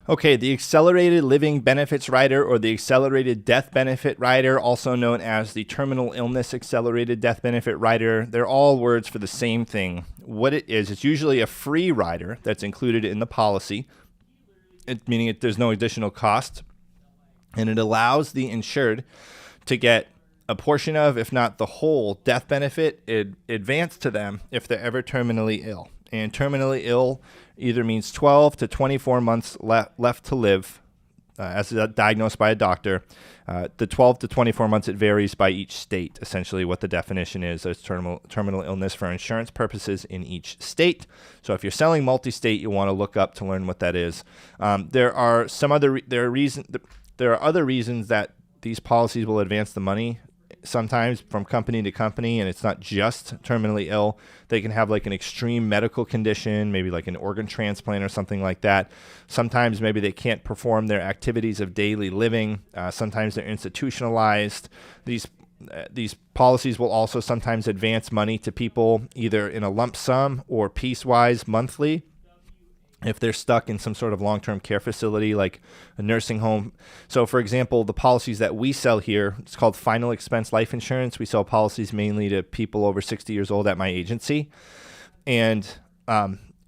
Okay, the accelerated living benefits rider or the accelerated death benefit rider, also known as the terminal illness accelerated death benefit rider, they're all words for the same thing. What it is, it's usually a free rider that's included in the policy, meaning there's no additional cost, and it allows the insured to get a portion of, if not the whole, death benefit advanced to them if they're ever terminally ill. And terminally ill either means 12 to 24 months left to live as diagnosed by a doctor. The 12 to 24 months, it varies by each state, essentially what the definition is as terminal illness for insurance purposes in each state. So if you're selling multi-state, you want to look up to learn what that is. There are other reasons that these policies will advance the money sometimes from company to company, and it's not just terminally ill. They can have like an extreme medical condition, maybe like an organ transplant or something like that. Sometimes maybe they can't perform their activities of daily living. Sometimes they're institutionalized. These policies will also sometimes advance money to people either in a lump sum or piecewise monthly. If they're stuck in some sort of long-term care facility like a nursing home. So, for example, the policies that we sell here, it's called final expense life insurance. We sell policies mainly to people over 60 years old at my agency. And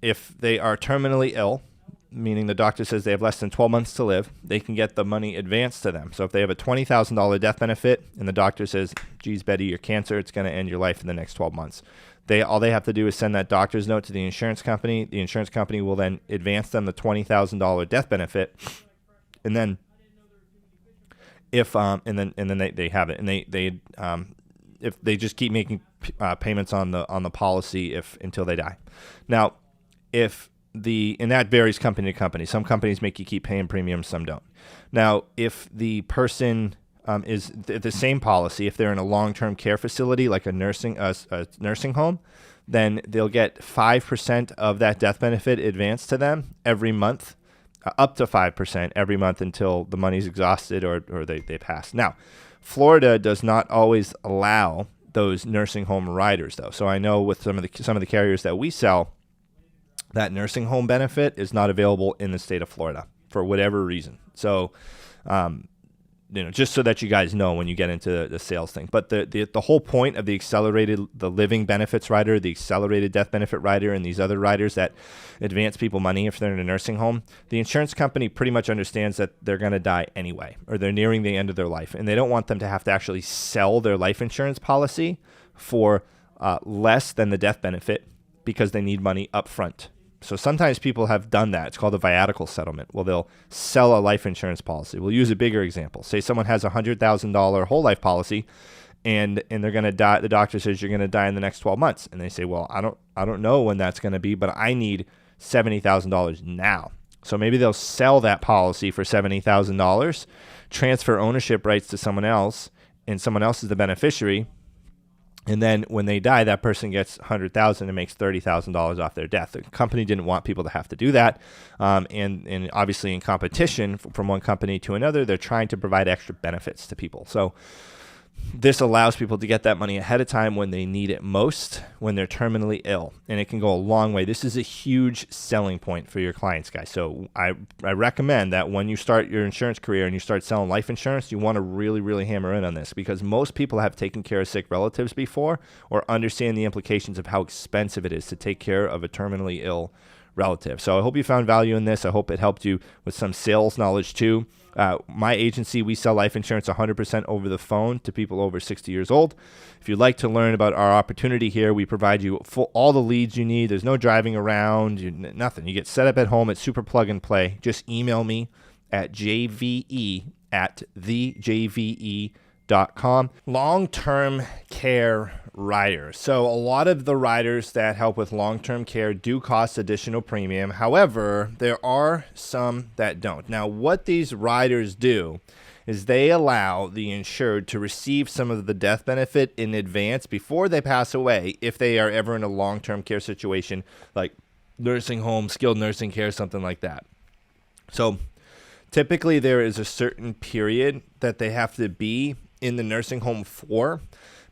if they are terminally ill, meaning the doctor says they have less than 12 months to live, they can get the money advanced to them. So if they have a $20,000 death benefit and the doctor says, geez, Betty, you're cancer, it's going to end your life in the next 12 months. All they have to do is send that doctor's note to the insurance company. The insurance company will then advance them the $20,000 death benefit, and then if then they have it, and they if they just keep making payments on the policy until they die. Now, and that varies company to company. Some companies make you keep paying premiums, some don't. Now, if the person is the same policy, if they're in a long-term care facility like a nursing home, then they'll get 5% of that death benefit advanced to them every month, up to 5% every month until the money's exhausted or they pass. Now, Florida does not always allow those nursing home riders, though. So I know with some of the carriers that we sell, that nursing home benefit is not available in the state of Florida for whatever reason. So, just so that you guys know when you get into the sales thing. But the whole point of the living benefits rider, the accelerated death benefit rider, and these other riders that advance people money if they're in a nursing home, the insurance company pretty much understands that they're going to die anyway, or they're nearing the end of their life, and they don't want them to have to actually sell their life insurance policy for less than the death benefit because they need money up front. So sometimes people have done that. It's called a viatical settlement. Well, they'll sell a life insurance policy. We'll use a bigger example. Say someone has a $100,000 whole life policy, and they're going to die. The doctor says you're going to die in the next 12 months, and they say, well, I don't know when that's going to be, but I need $70,000 now. So maybe they'll sell that policy for $70,000, transfer ownership rights to someone else, and someone else is the beneficiary. And then when they die, that person gets $100,000 and makes $30,000 off their death. The company didn't want people to have to do that. And obviously in competition from one company to another, they're trying to provide extra benefits to people. So this allows people to get that money ahead of time when they need it most, when they're terminally ill. And it can go a long way. This is a huge selling point for your clients, guys. So I recommend that when you start your insurance career and you start selling life insurance, you want to really, really hammer in on this, because most people have taken care of sick relatives before or understand the implications of how expensive it is to take care of a terminally ill relative. So I hope you found value in this. I hope it helped you with some sales knowledge too. My agency, we sell life insurance 100% over the phone to people over 60 years old. If you'd like to learn about our opportunity here, we provide you all the leads you need. There's no driving around, nothing. You get set up at home. It's super plug and play. Just email me at jve@thejve.com. Long-term care riders. So a lot of the riders that help with long-term care do cost additional premium. However, there are some that don't. Now, what these riders do is they allow the insured to receive some of the death benefit in advance before they pass away if they are ever in a long-term care situation like nursing home, skilled nursing care, something like that. So typically there is a certain period that they have to be in the nursing home for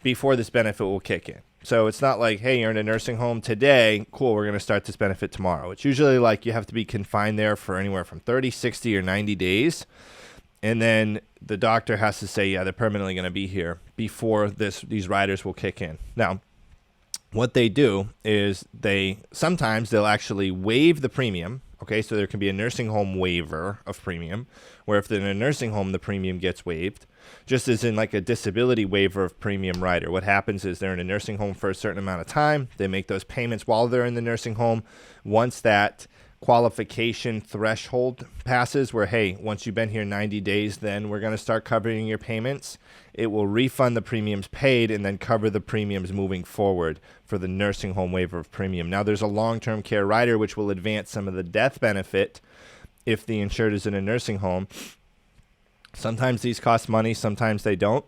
before this benefit will kick in. So it's not like, hey, you're in a nursing home today. Cool, we're going to start this benefit tomorrow. It's usually like you have to be confined there for anywhere from 30, 60, or 90 days. And then the doctor has to say, yeah, they're permanently going to be here before these riders will kick in. Now, what they do is sometimes they'll actually waive the premium. Okay, so there can be a nursing home waiver of premium, where if they're in a nursing home, the premium gets waived. Just as in like a disability waiver of premium rider. What happens is they're in a nursing home for a certain amount of time. They make those payments while they're in the nursing home. Once that qualification threshold passes, where, hey, once you've been here 90 days, then we're going to start covering your payments, it will refund the premiums paid and then cover the premiums moving forward for the nursing home waiver of premium. Now, there's a long-term care rider which will advance some of the death benefit if the insured is in a nursing home. Sometimes these cost money, sometimes they don't.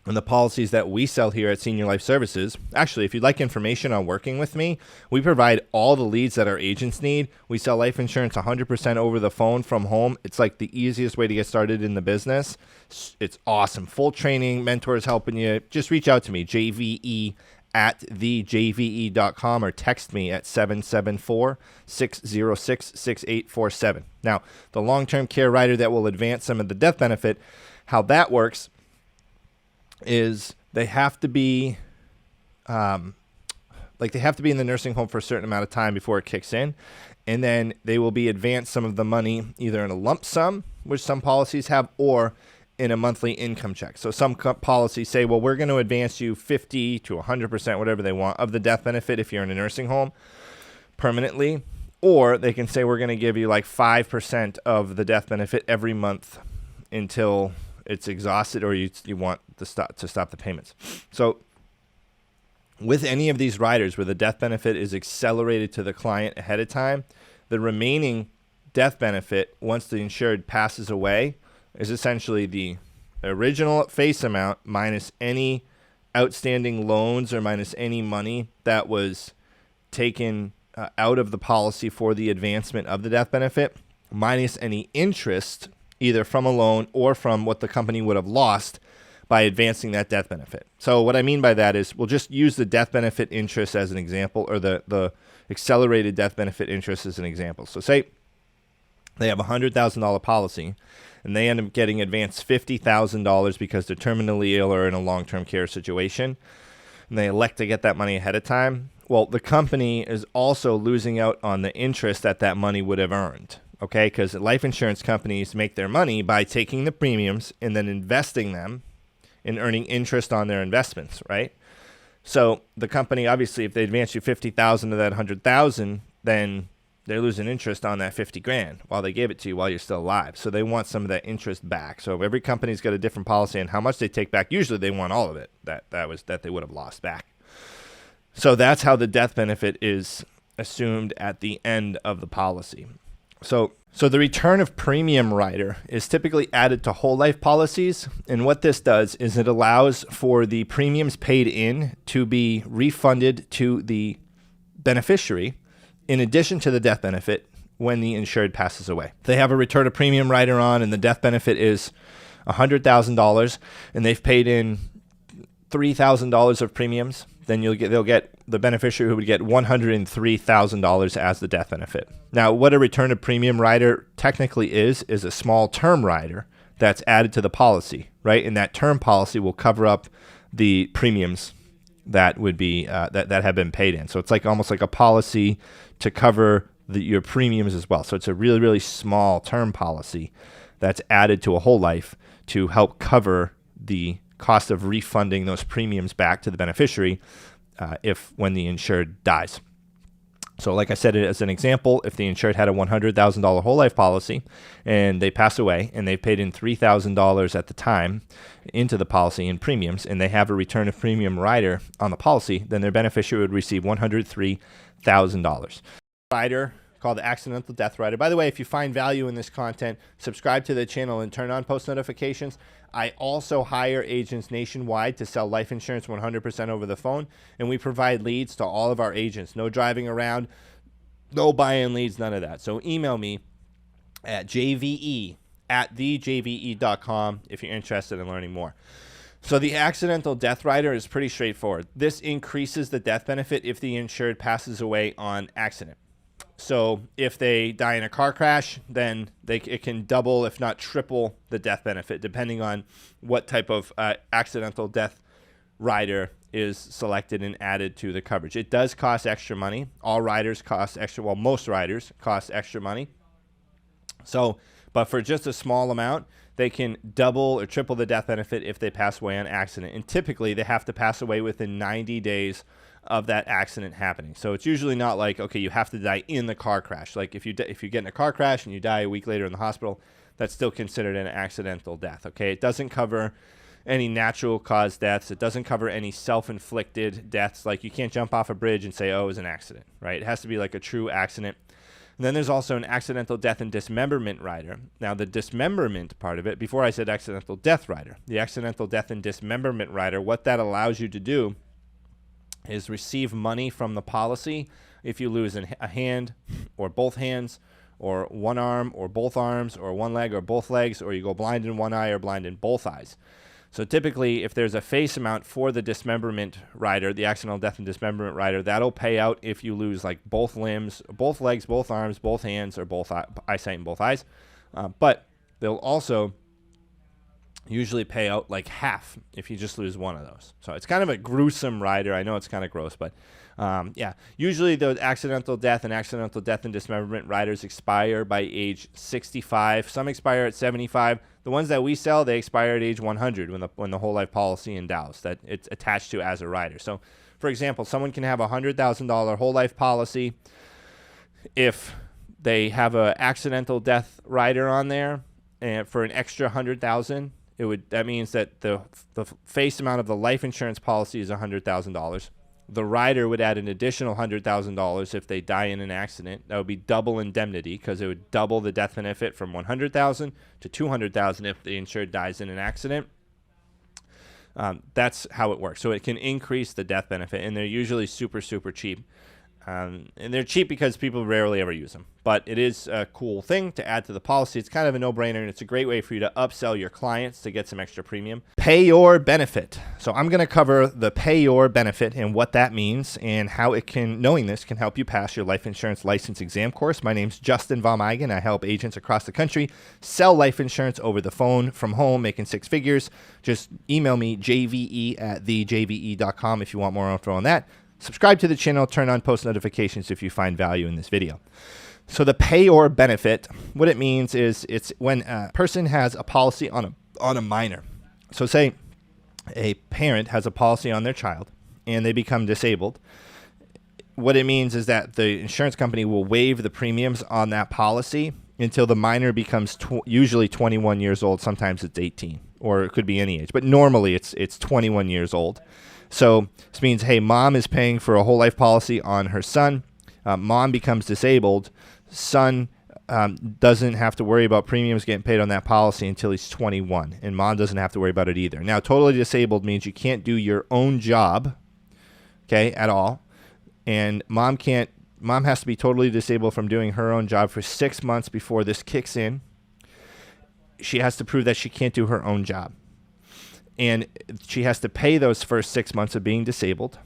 And the policies that we sell here at Senior Life Services, actually, if you'd like information on working with me, we provide all the leads that our agents need. We sell life insurance 100% over the phone from home. It's like the easiest way to get started in the business. It's awesome. Full training, mentors helping you. Just reach out to me, jve@thejve.com, or text me at 774-606-6847. Now, the long-term care rider that will advance some of the death benefit, how that works is they have to be in the nursing home for a certain amount of time before it kicks in, and then they will be advanced some of the money either in a lump sum, which some policies have, or in a monthly income check. So some policies say, well, we're going to advance you 50 to 100%, whatever they want, of the death benefit if you're in a nursing home permanently, or they can say we're going to give you like 5% of the death benefit every month until it's exhausted, or you want to stop the payments. So with any of these riders where the death benefit is accelerated to the client ahead of time, the remaining death benefit, once the insured passes away, is essentially the original face amount minus any outstanding loans or minus any money that was taken out of the policy for the advancement of the death benefit, minus any interest either from a loan or from what the company would have lost by advancing that death benefit. So what I mean by that is we'll just use the death benefit interest as an example, or the accelerated death benefit interest as an example. So say they have a $100,000 policy and they end up getting advanced $50,000 because they're terminally ill or in a long-term care situation, and they elect to get that money ahead of time. Well, the company is also losing out on the interest that money would have earned. Okay, because life insurance companies make their money by taking the premiums and then investing them and earning interest on their investments, right? So the company, obviously, if they advance you $50,000 of that $100,000, then they're losing interest on that $50,000 while they gave it to you while you're still alive. So they want some of that interest back. So every company's got a different policy on how much they take back. Usually they want all of it that they would have lost back. So that's how the death benefit is assumed at the end of the policy. So the return of premium rider is typically added to whole life policies. And what this does is it allows for the premiums paid in to be refunded to the beneficiary in addition to the death benefit when the insured passes away. If they have a return of premium rider on and the death benefit is $100,000 and they've paid in $3,000 of premiums, then they'll get the beneficiary who would get $103,000 as the death benefit. Now, what a return of premium rider technically is a small term rider that's added to the policy, right? And that term policy will cover up the premiums that would be that have been paid in. So it's like almost like a policy to cover your premiums as well. So it's a really, really small term policy that's added to a whole life to help cover the cost of refunding those premiums back to the beneficiary when the insured dies. So like I said, as an example, if the insured had a $100,000 whole life policy and they pass away and they paid in $3,000 at the time into the policy in premiums, and they have a return of premium rider on the policy, then their beneficiary would receive $103,000. Rider called the accidental death rider. By the way, if you find value in this content, subscribe to the channel and turn on post notifications. I also hire agents nationwide to sell life insurance 100% over the phone, and we provide leads to all of our agents. No driving around, no buying leads, none of that. So email me at jve@thejve.com if you're interested in learning more. So the accidental death rider is pretty straightforward. This increases the death benefit if the insured passes away on accident. So if they die in a car crash, then it can double, if not triple, the death benefit, depending on what type of accidental death rider is selected and added to the coverage. It does cost extra money. All riders cost extra. Well, most riders cost extra money. So, but for just a small amount, they can double or triple the death benefit if they pass away on accident. And typically, they have to pass away within 90 days of that accident happening. So it's usually not like, okay, you have to die in the car crash. Like if you get in a car crash and you die a week later in the hospital, that's still considered an accidental death. Okay, it doesn't cover any natural cause deaths. It doesn't cover any self-inflicted deaths. Like you can't jump off a bridge and say, oh, it was an accident, right? It has to be like a true accident. And then there's also an accidental death and dismemberment rider. Now, the dismemberment part of it, before I said accidental death rider, the accidental death and dismemberment rider, what that allows you to do is receive money from the policy if you lose a hand or both hands or one arm or both arms or one leg or both legs, or you go blind in one eye or blind in both eyes. So typically, if there's a face amount for the dismemberment rider, the accidental death and dismemberment rider, that'll pay out if you lose like both limbs, both legs, both arms, both hands, or both eyesight in both eyes. But they'll also usually pay out like half if you just lose one of those. So it's kind of a gruesome rider. I know it's kind of gross, but yeah. Usually the accidental death and dismemberment riders expire by age 65. Some expire at 75. The ones that we sell, they expire at age 100 when the whole life policy endows that it's attached to as a rider. So, for example, someone can have a $100,000 whole life policy. If they have an accidental death rider on there, and for an extra $100,000, that means that the face amount of the life insurance policy is $100,000. The rider would add an additional $100,000 if they die in an accident. That would be double indemnity because it would double the death benefit from $100,000 to $200,000 if the insured dies in an accident. That's how it works. So it can increase the death benefit, and they're usually super, super cheap. And they're cheap because people rarely ever use them. But it is a cool thing to add to the policy. It's kind of a no-brainer, and it's a great way for you to upsell your clients to get some extra premium. Pay your benefit. So I'm going to cover the pay your benefit and what that means and how knowing this can help you pass your life insurance license exam course. My name's Justin Von Eigen. I help agents across the country sell life insurance over the phone from home, making six figures. Just email me, jve@thejve.com if you want more info on that. Subscribe to the channel, turn on post notifications if you find value in this video. So the pay or benefit, what it means is it's when a person has a policy on a minor. So say a parent has a policy on their child and they become disabled. What it means is that the insurance company will waive the premiums on that policy until the minor becomes usually 21 years old. Sometimes it's 18, or it could be any age, but normally it's 21 years old. So this means, hey, mom is paying for a whole life policy on her son. Mom becomes disabled. Son doesn't have to worry about premiums getting paid on that policy until he's 21, and mom doesn't have to worry about it either. Now, totally disabled means you can't do your own job, okay, at all, and mom has to be totally disabled from doing her own job for 6 months before this kicks in. She has to prove that she can't do her own job. And she has to pay those first 6 months of being disabled.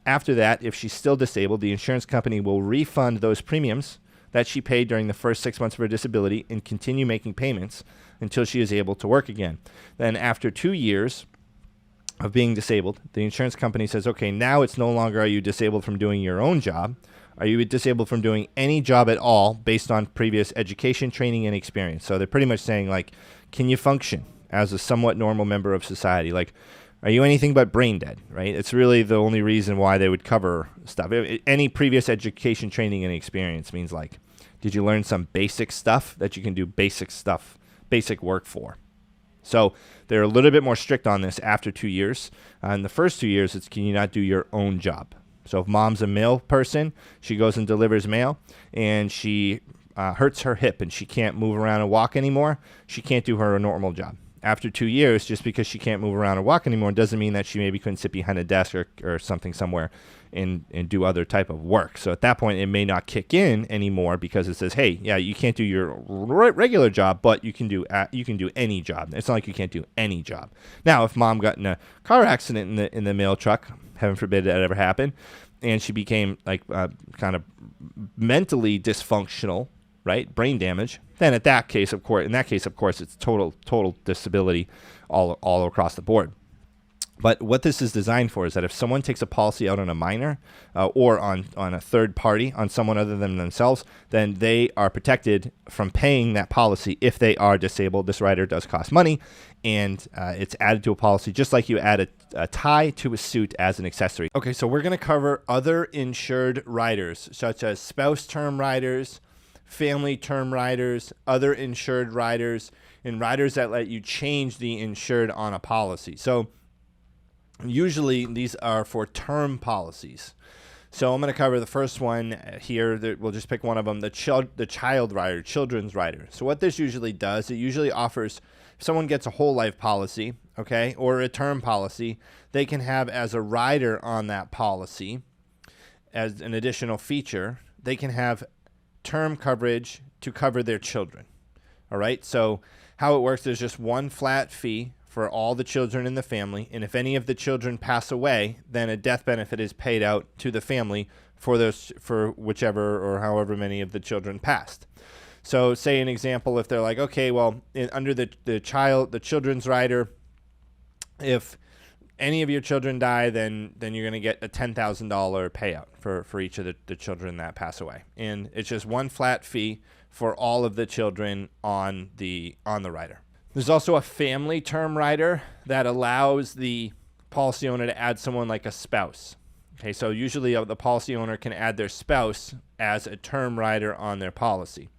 After that, if she's still disabled, the insurance company will refund those premiums that she paid during the first 6 months of her disability and continue making payments until she is able to work again. Then after 2 years of being disabled, the insurance company says, okay, now it's no longer are you disabled from doing your own job. Are you disabled from doing any job at all based on previous education, training, and experience? So they're pretty much saying, like, can you function as a somewhat normal member of society? Like, are you anything but brain dead, right? It's really the only reason why they would cover stuff. Any previous education, training, and experience means, like, did you learn some basic stuff that you can do basic work for? So they're a little bit more strict on this after 2 years. In the first 2 years, it's can you not do your own job? So if mom's a mail person, she goes and delivers mail, and she hurts her hip and she can't move around and walk anymore, she can't do her normal job. after 2 years, just because she can't move around or walk anymore doesn't mean that she maybe couldn't sit behind a desk or something somewhere and do other type of work. So at that point, it may not kick in anymore because it says, hey, yeah, you can't do your regular job, but you can do any job. It's not like you can't do any job. Now, if mom got in a car accident in the mail truck, heaven forbid that ever happened, and she became like kind of mentally dysfunctional, right, brain damage, then in that case, of course, it's total disability all across the board. But what this is designed for is that if someone takes a policy out on a minor or on a third party, on someone other than themselves, then they are protected from paying that policy if they are disabled. This rider does cost money, and it's added to a policy just like you add a tie to a suit as an accessory. Okay, so we're going to cover other insured riders, such as spouse term riders, family term riders, other insured riders, and riders that let you change the insured on a policy. So usually these are for term policies. So I'm going to cover the first one here. We'll just pick one of them, the child rider, children's rider. So what this usually does, it usually offers, if someone gets a whole life policy, okay, or a term policy, they can have as a rider on that policy, as an additional feature, they can have term coverage to cover their children. All right, so how it works, there's just one flat fee for all the children in the family, and if any of the children pass away, then a death benefit is paid out to the family for whichever or however many of the children passed. So say an example, if they're like, okay, well, under the children's rider, if any of your children die, then you're going to get a $10,000 payout for each of the children that pass away. And it's just one flat fee for all of the children on the rider. There's also a family term rider that allows the policy owner to add someone like a spouse. Okay, so usually the policy owner can add their spouse as a term rider on their policy.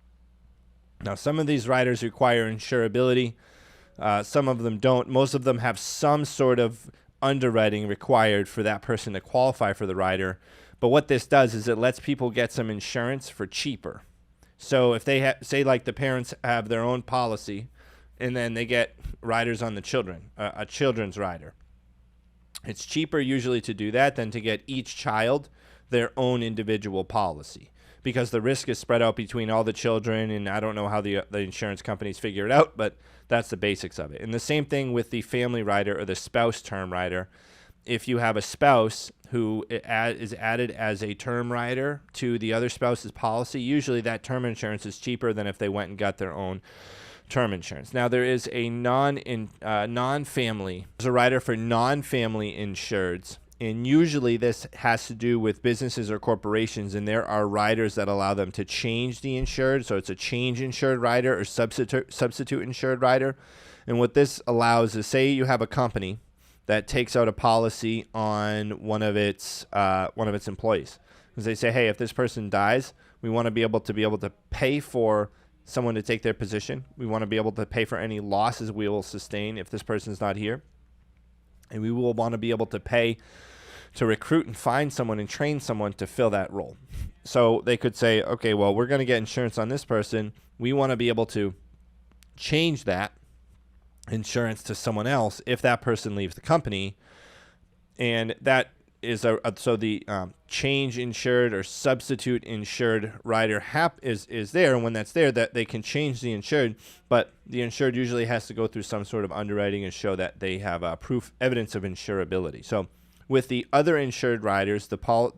Now, some of these riders require insurability. Some of them don't. Most of them have some sort of underwriting required for that person to qualify for the rider. But what this does is it lets people get some insurance for cheaper. So if they say like the parents have their own policy, and then they get riders on the children, a children's rider. It's cheaper usually to do that than to get each child their own individual policy, because the risk is spread out between all the children, and I don't know how the insurance companies figure it out, but that's the basics of it. And the same thing with the family rider or the spouse term rider. If you have a spouse who is added as a term rider to the other spouse's policy, usually that term insurance is cheaper than if they went and got their own term insurance. Now, there is a non-family. There's a rider for non-family insureds, and usually this has to do with businesses or corporations, and there are riders that allow them to change the insured. So it's a change insured rider or substitute insured rider. And what this allows is, say you have a company that takes out a policy on one of its employees, because they say, hey, if this person dies, we want to be able to pay for someone to take their position. We want to be able to pay for any losses we will sustain if this person's not here. And we will want to be able to pay to recruit and find someone and train someone to fill that role. So they could say, okay, well, we're going to get insurance on this person. We want to be able to change that insurance to someone else if that person leaves the company. And that is so the change insured or substitute insured rider is there, and when that's there, that they can change the insured, but the insured usually has to go through some sort of underwriting and show that they have evidence of insurability. So with the other insured riders, the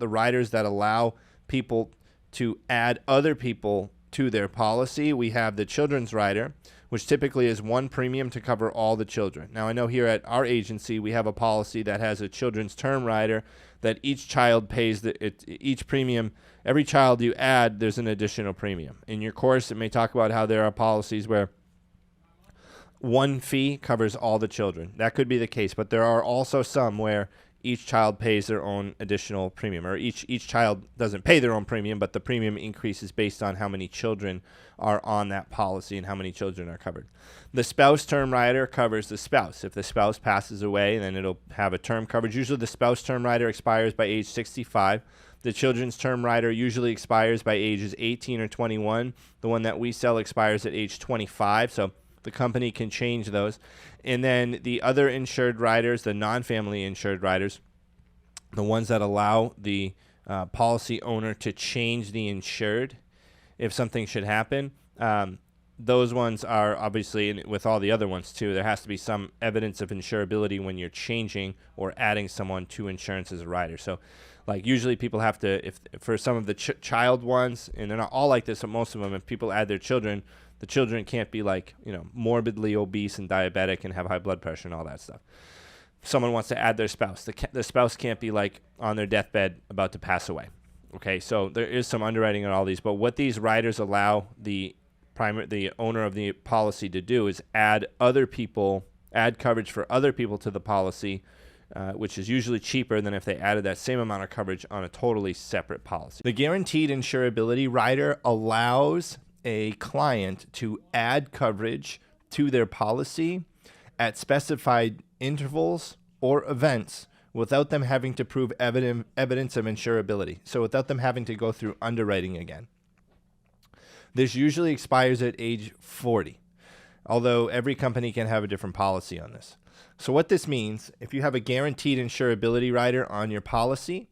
riders that allow people to add other people to their policy, we have the children's rider, which typically is one premium to cover all the children. Now, I know here at our agency, we have a policy that has a children's term rider that each child pays each premium. Every child you add, there's an additional premium. In your course, it may talk about how there are policies where one fee covers all the children. That could be the case, but there are also some where each child pays their own additional premium, or each child doesn't pay their own premium, but the premium increases based on how many children are on that policy and how many children are covered. The spouse term rider covers the spouse. If the spouse passes away, then it'll have a term coverage. Usually the spouse term rider expires by age 65. The children's term rider usually expires by ages 18 or 21. The one that we sell expires at age 25. So The company can change those. And then the other insured riders, the non-family insured riders, the ones that allow the policy owner to change the insured if something should happen, those ones are obviously, and with all the other ones too, there has to be some evidence of insurability when you're changing or adding someone to insurance as a rider. So like usually people have to, if for some of the child ones, and they're not all like this, but most of them, if people add their children, the children can't be like, morbidly obese and diabetic and have high blood pressure and all that stuff. If someone wants to add their spouse, the spouse can't be like on their deathbed about to pass away. Okay, so there is some underwriting on all these, but what these riders allow the owner of the policy to do is add coverage for other people to the policy, which is usually cheaper than if they added that same amount of coverage on a totally separate policy. The guaranteed insurability rider allows a client to add coverage to their policy at specified intervals or events without them having to prove evidence of insurability. So without them having to go through underwriting again. This usually expires at age 40, although every company can have a different policy on this. So what this means, if you have a guaranteed insurability rider on your policy,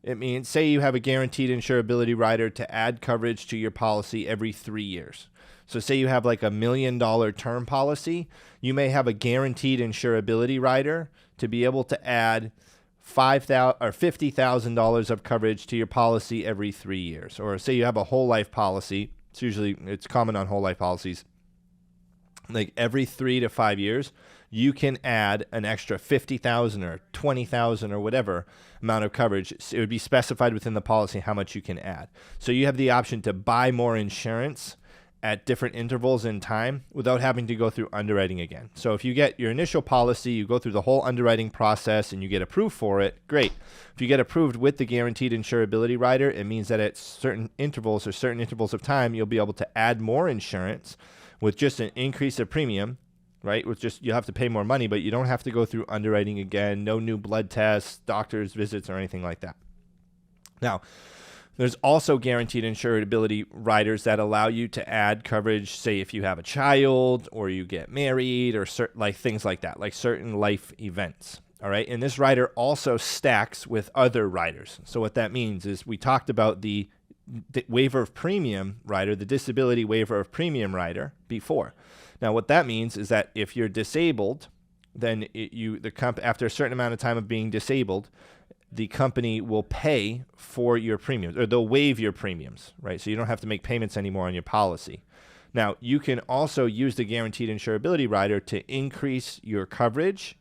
it means, say you have a guaranteed insurability rider to add coverage to your policy every 3 years. So say you have like $1 million term policy, you may have a guaranteed insurability rider to be able to add $50,000 of coverage to your policy every 3 years. Or say you have a whole life policy. It's common on whole life policies. Like every 3 to 5 years, you can add an extra $50,000 or $20,000 or whatever amount of coverage. It would be specified within the policy how much you can add. So you have the option to buy more insurance at different intervals in time without having to go through underwriting again. So if you get your initial policy, you go through the whole underwriting process and you get approved for it, great. If you get approved with the guaranteed insurability rider, it means that at certain intervals of time, you'll be able to add more insurance with just an increase of premium, right? With just, you have to pay more money, but you don't have to go through underwriting again, no new blood tests, doctor's visits, or anything like that. Now, there's also guaranteed insurability riders that allow you to add coverage, say if you have a child or you get married or things like that, like certain life events. All right. And this rider also stacks with other riders. So what that means is we talked about the waiver of premium rider, the disability waiver of premium rider before. Now, what that means is that if you're disabled, then after a certain amount of time of being disabled, the company will pay for your premiums, or they'll waive your premiums, right? So you don't have to make payments anymore on your policy. Now, you can also use the guaranteed insurability rider to increase your coverage,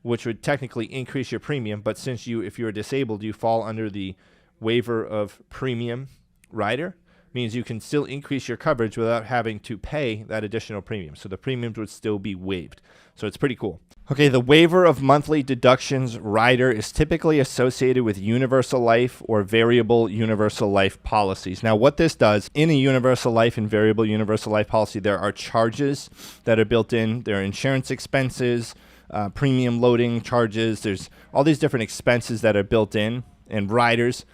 which would technically increase your premium. But since if you're disabled, you fall under the waiver of premium rider, means you can still increase your coverage without having to pay that additional premium. So the premiums would still be waived. So it's pretty cool. Okay, the waiver of monthly deductions rider is typically associated with universal life or variable universal life policies. Now, what this does, in a universal life and variable universal life policy, there are charges that are built in. There are insurance expenses, premium loading charges. There's all these different expenses that are built in, and riders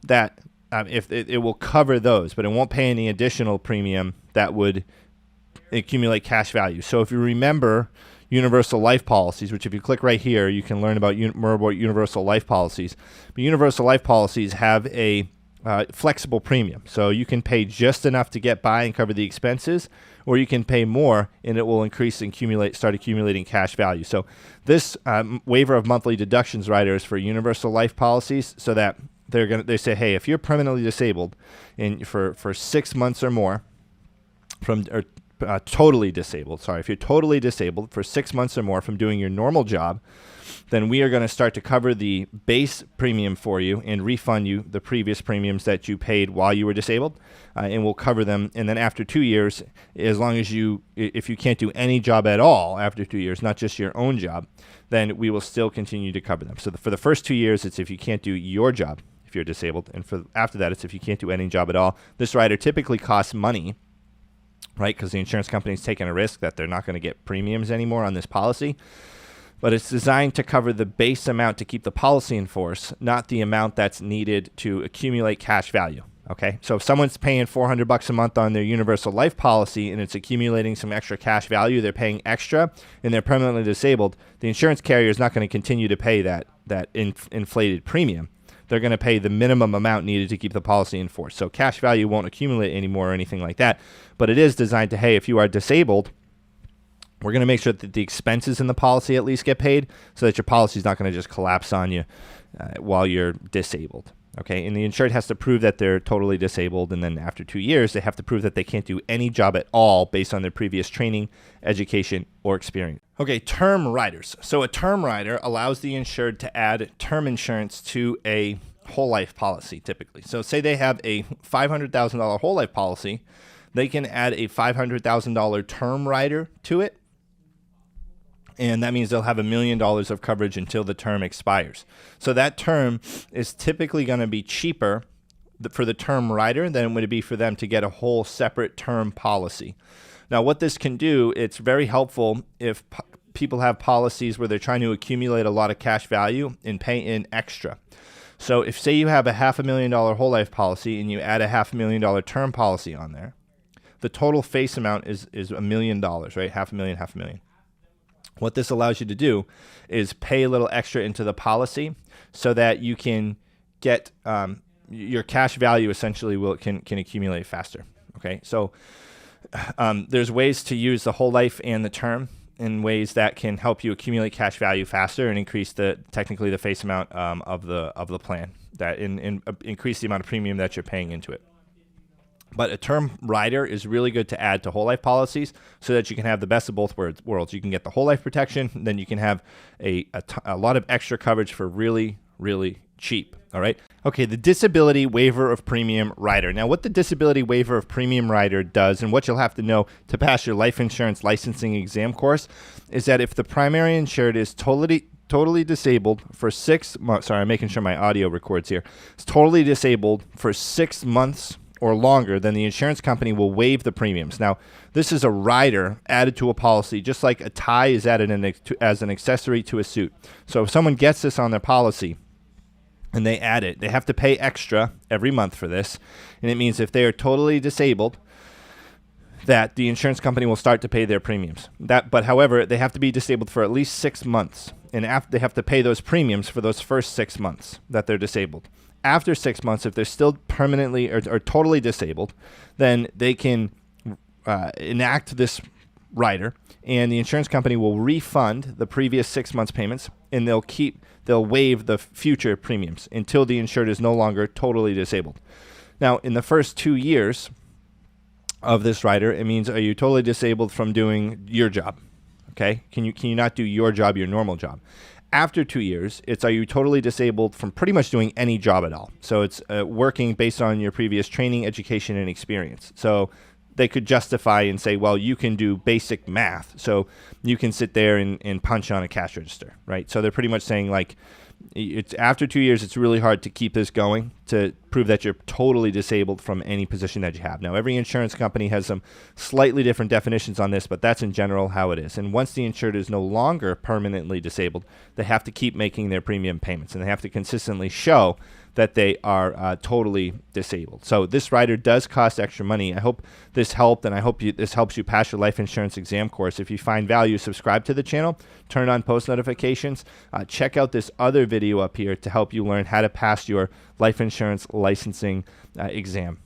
that if it will cover those, but it won't pay any additional premium that would accumulate cash value. So if you remember universal life policies, which if you click right here, you can learn about more about universal life policies. But universal life policies have a flexible premium. So you can pay just enough to get by and cover the expenses, or you can pay more and it will increase and start accumulating cash value. So this waiver of monthly deductions rider is for universal life policies, so that they say, hey, if you're permanently disabled for 6 months or more totally disabled. If you're totally disabled for 6 months or more from doing your normal job, then we are going to start to cover the base premium for you and refund you the previous premiums that you paid while you were disabled, and we'll cover them. And then after 2 years, as long as if you can't do any job at all after 2 years, not just your own job, then we will still continue to cover them. So for the first 2 years, it's if you can't do your job, if you're disabled, and after that, it's if you can't do any job at all. This rider typically costs money, right? Because the insurance company is taking a risk that they're not going to get premiums anymore on this policy. But it's designed to cover the base amount to keep the policy in force, not the amount that's needed to accumulate cash value. Okay, so if someone's paying $400 a month on their universal life policy and it's accumulating some extra cash value, they're paying extra and they're permanently disabled, the insurance carrier is not going to continue to pay that inflated premium. They're going to pay the minimum amount needed to keep the policy in force. So cash value won't accumulate anymore or anything like that, but it is designed to, hey, if you are disabled, we're going to make sure that the expenses in the policy at least get paid so that your policy is not going to just collapse on you while you're disabled. Okay, and the insured has to prove that they're totally disabled, and then after 2 years, they have to prove that they can't do any job at all based on their previous training, education, or experience. Okay, term riders. So a term rider allows the insured to add term insurance to a whole life policy typically. So say they have a $500,000 whole life policy, they can add a $500,000 term rider to it. And that means they'll have $1 million of coverage until the term expires. So that term is typically going to be cheaper for the term rider than it would be for them to get a whole separate term policy. Now, what this can do, it's very helpful if people have policies where they're trying to accumulate a lot of cash value and pay in extra. So if, say, you have a $500,000 whole life policy and you add a $500,000 term policy on there, the total face amount is $1 million, right? $500,000. What this allows you to do is pay a little extra into the policy so that you can get your cash value essentially can accumulate faster. Okay, so there's ways to use the whole life and the term in ways that can help you accumulate cash value faster and increase technically the face amount of the plan, that increase the amount of premium that you're paying into it. But a term rider is really good to add to whole life policies so that you can have the best of both worlds. You can get the whole life protection, then you can have a lot of extra coverage for really, really cheap. All right. Okay, the disability waiver of premium rider. Now, what the disability waiver of premium rider does, and what you'll have to know to pass your life insurance licensing exam course, is that if the primary insured is totally disabled for 6 months, sorry, I'm making sure my audio records here, is totally disabled for 6 months or longer, then the insurance company will waive the premiums. Now, this is a rider added to a policy, just like a tie is added as an accessory to a suit. So if someone gets this on their policy and they add it, they have to pay extra every month for this. And it means if they are totally disabled, that the insurance company will start to pay their premiums. But however, they have to be disabled for at least 6 months. And they have to pay those premiums for those first 6 months that they're disabled. After 6 months, if they're still permanently or totally disabled, then they can enact this rider, and the insurance company will refund the previous 6 months payments, and they'll waive the future premiums until the insured is no longer totally disabled. Now, in the first 2 years of this rider, it means, are you totally disabled from doing your job? Okay, can you not do your job, your normal job? After 2 years, it's, are you totally disabled from pretty much doing any job at all? So it's working based on your previous training, education, and experience. So they could justify and say, well, you can do basic math. So you can sit there and punch on a cash register, right? So they're pretty much saying, like, it's after 2 years, it's really hard to keep this going to prove that you're totally disabled from any position that you have. Now, every insurance company has some slightly different definitions on this, but that's in general how it is. And once the insured is no longer permanently disabled, they have to keep making their premium payments, and they have to consistently show that they are totally disabled. So this rider does cost extra money. I hope this helped, and I hope this helps you pass your life insurance exam course. If you find value, subscribe to the channel, turn on post notifications, check out this other video up here to help you learn how to pass your life insurance licensing exam.